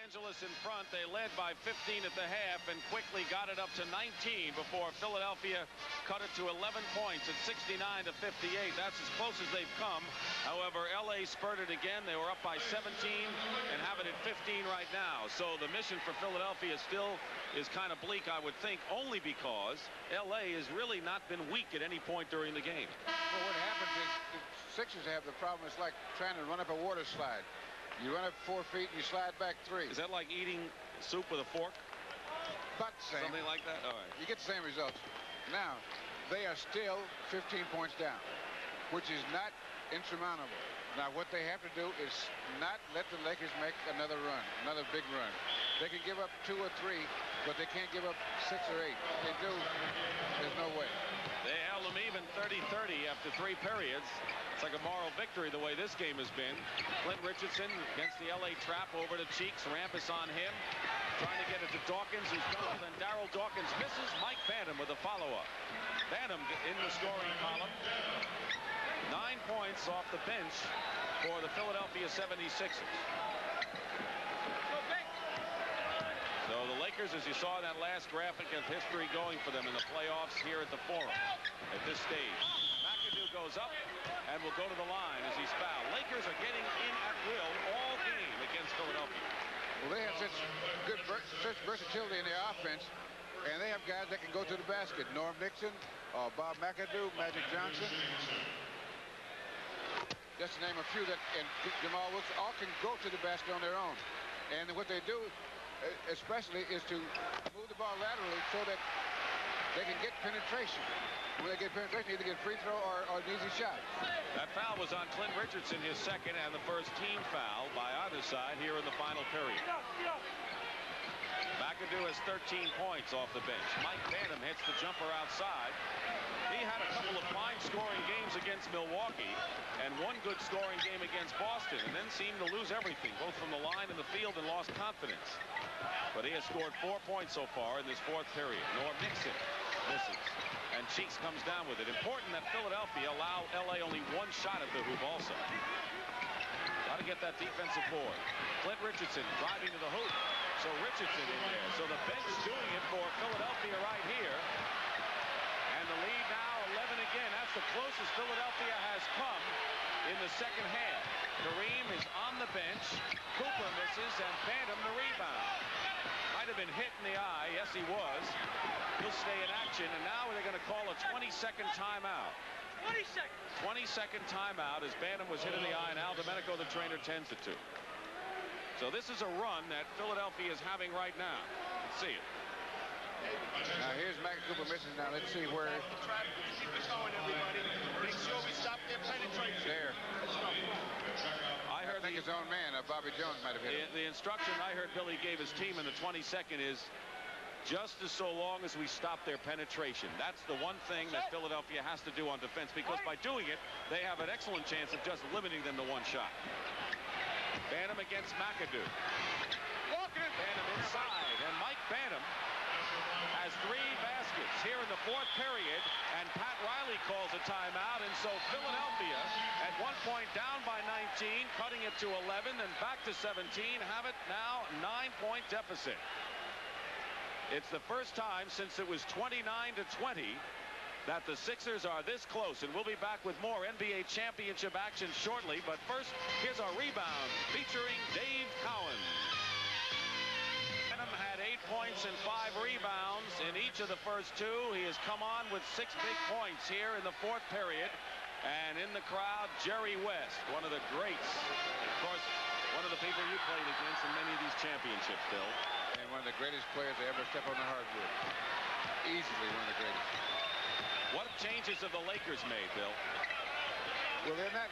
Angeles in front. They led by 15 at the half and quickly got it up to 19 before Philadelphia cut it to 11 points at 69 to 58. That's as close as they've come. However, LA spurted again. They were up by 17 and have it at 15 right now. So the mission for Philadelphia still is kind of bleak, I would think, only because LA has really not been weak at any point during the game. Well, what happens is the Sixers have the problem. It's like trying to run up a water slide. You run up 4 feet and you slide back 3. Is that like eating soup with a fork? About the same. Something like that? All right. You get the same results. Now, they are still 15 points down, which is not insurmountable. Now, what they have to do is not let the Lakers make another run, another big run. They can give up 2 or 3, but they can't give up 6 or 8. If they do, there's no way. They held them even 30-30 after 3 periods. It's like a moral victory the way this game has been. Clint Richardson against the LA trap over to Cheeks. Rampus on him. Trying to get it to Dawkins, who's doubled, and Darryl Dawkins misses. Mike Bantam with a follow-up. Bantam in the scoring column. 9 points off the bench for the Philadelphia 76ers. So the Lakers, as you saw in that last graphic, have history going for them in the playoffs here at the Forum at this stage. McAdoo goes up and will go to the line as he's fouled. Lakers are getting in at will all game against Philadelphia. Well, they have such versatility in their offense, and they have guys that can go to the basket. Norm Nixon, Bob McAdoo, Magic Johnson. Just to name a few, that and Jamaal Wilkes all can go to the basket on their own. And what they do, especially, is to move the ball laterally so that they can get penetration. When they get penetration, either get free throw or an easy shot. That foul was on Clint Richardson, his second and the first team foul by either side here in the final period. McAdoo has 13 points off the bench. Mike Bantam hits the jumper outside. He had a couple of fine scoring games against Milwaukee and one good scoring game against Boston, and then seemed to lose everything, both from the line and the field, and lost confidence. But he has scored 4 points so far in this 4th period. Norm Nixon misses, and Cheeks comes down with it. Important that Philadelphia allow LA only 1 shot at the hoop also. Got to get that defensive board. Clint Richardson driving to the hoop. So Richardson in there. So the bench doing it for Philadelphia right here. And the lead now 11 again. That's the closest Philadelphia has come in the second half. Kareem is on the bench. Cooper misses, and Bantam the rebound. Might have been hit in the eye. Yes, he was. He'll stay in action, and now they're going to call a 20-second timeout. 20 seconds. 20-second timeout as Bantam was hit in the eye, and Al Domenico, the trainer, tends it to. So this is a run that Philadelphia is having right now. Let's see it. Now here's Max Cooper missing. Now let's see where. Keep it going, everybody. Make sure we stop their penetration. There. I think his own man, Bobby Jones, might have hit it. The instruction I heard Billy gave his team in the 22nd is just as so long as we stop their penetration. That's the one thing that Philadelphia has to do on defense, because by doing it, they have an excellent chance of just limiting them to 1 shot. Bantam against McAdoo. Bantam inside, and Mike Bantam has 3 baskets here in the 4th period, and Pat Riley calls a timeout, and so Philadelphia at one point down by 19, cutting it to 11 and back to 17, have it now 9-point deficit. It's the first time since it was 29-20 that the Sixers are this close, and we'll be back with more NBA championship action shortly. But first, here's our rebound featuring Dave Cowan. Bantam had 8 points and 5 rebounds in each of the first 2. He has come on with 6 big points here in the 4th period. And in the crowd, Jerry West, one of the greats. Of course, one of the people you played against in many of these championships, Bill. And one of the greatest players to ever step on the hardwood. Easily one of the greatest. What changes have the Lakers made, Bill? Well, they're not.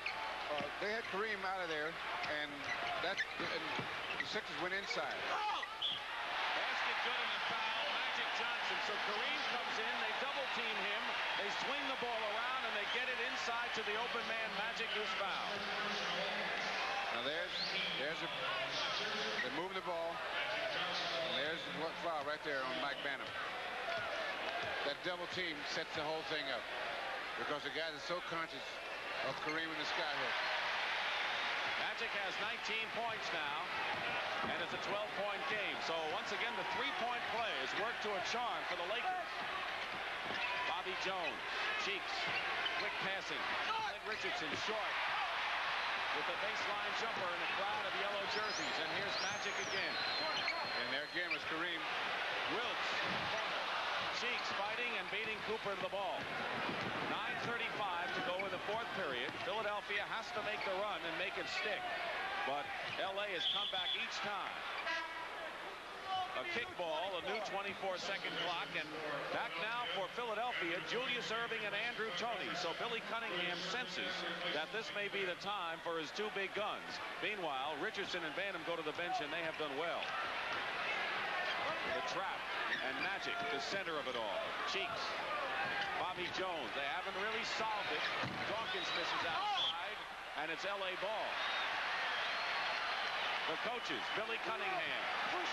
They had Kareem out of there, and the Sixers went inside. Basket good in the foul. Magic Johnson. So Kareem comes in. They double team him. They swing the ball around, and they get it inside to the open man, Magic, who's fouled. Now they're moving the ball. And there's the foul right there on Mike Bantam. That double team sets the whole thing up, because the guys are so conscious of Kareem and the skyhook. Magic has 19 points now, and it's a 12-point game. So once again, the three-point play has worked to a charm for the Lakers. Bobby Jones, Cheeks, quick passing. Clint Richardson short with a baseline jumper in a crowd of yellow jerseys. And here's Magic again. And there again was Kareem. Wilkes, Cheeks fighting and beating Cooper to the ball. 9:35 to go in the fourth period. Philadelphia has to make the run and make it stick. But L.A. has come back each time. A kickball, a new 24-second clock, and back now for Philadelphia, Julius Erving and Andrew Toney. So Billy Cunningham senses that this may be the time for his two big guns. Meanwhile, Richardson and Banham go to the bench, and they have done well. The trap, and Magic, the center of it all. Cheeks, Bobby Jones, they haven't really solved it. Dawkins misses outside, and it's L.A. ball. The coaches, Billy Cunningham,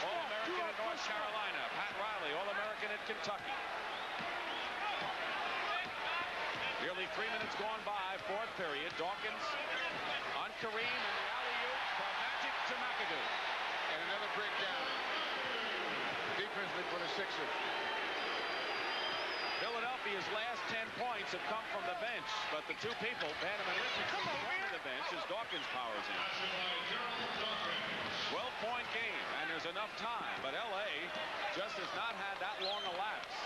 All-American in North Carolina. Pat Riley, All-American at Kentucky. Nearly 3 minutes gone by, fourth period. Dawkins on Kareem, and the alley-oop from Magic to McAdoo. And another breakdown defensively for the Sixers. Philadelphia's last 10 points have come from the bench, but the two people, Banham and Richardson, come to the bench as Dawkins powers in. 12-point game, and there's enough time, but L.A. just has not had that long a lapse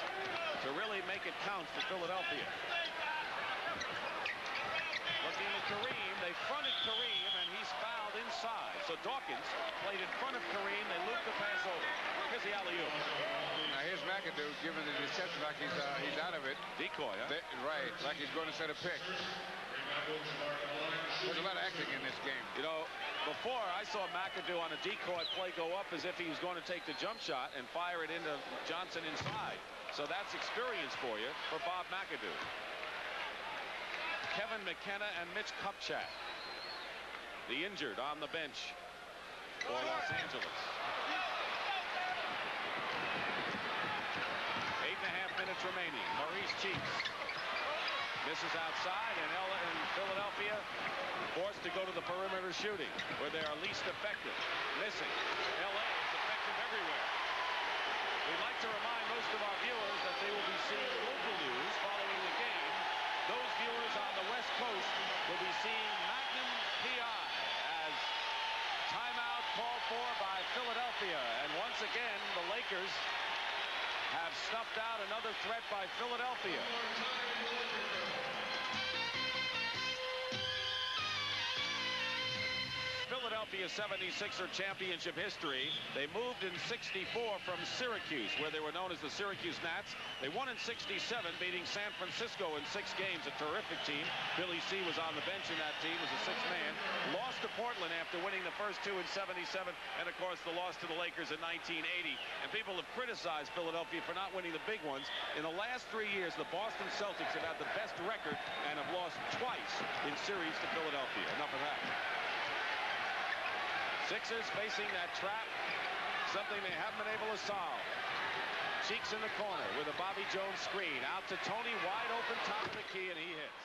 to really make it count for Philadelphia. Looking at Kareem, they fronted Kareem, and he's fouled inside. So Dawkins played in front of Kareem, they looped the pass over. Here's the alley-oop. Now here's McAdoo giving the deception like he's out of it. Decoy, huh? Right, like he's going to set a pick. There's a lot of acting in this game. You know, before I saw McAdoo on a decoy play go up as if he was going to take the jump shot and fire it into Johnson inside. So that's experience for you for Bob McAdoo. Kevin McKenna and Mitch Kupchak, the injured, on the bench for Los Angeles. 8.5 minutes remaining. Maurice Cheeks misses outside, and Philadelphia forced to go to the perimeter shooting, where they are least effective. Missing. L.A. is effective everywhere. We'd like to remind most of our viewers that they will be seeing local news following the game. Those viewers on the West Coast will be seeing Magnum PI as timeout called for by Philadelphia. And once again, the Lakers have snuffed out another threat by Philadelphia. Philadelphia 76er championship history. They moved in '64 from Syracuse, where they were known as the Syracuse Gnats. They won in '67, beating San Francisco in 6 games. A terrific team. Billy C. was on the bench in that team as a 6th man. Lost to Portland after winning the first 2 in '77, and of course the loss to the Lakers in 1980. And people have criticized Philadelphia for not winning the big ones. In the last 3 years, the Boston Celtics have had the best record and have lost twice in series to Philadelphia. Enough of that. Sixers facing that trap, something they haven't been able to solve. Cheeks in the corner with a Bobby Jones screen. Out to Toney, wide open top of the key, and he hits.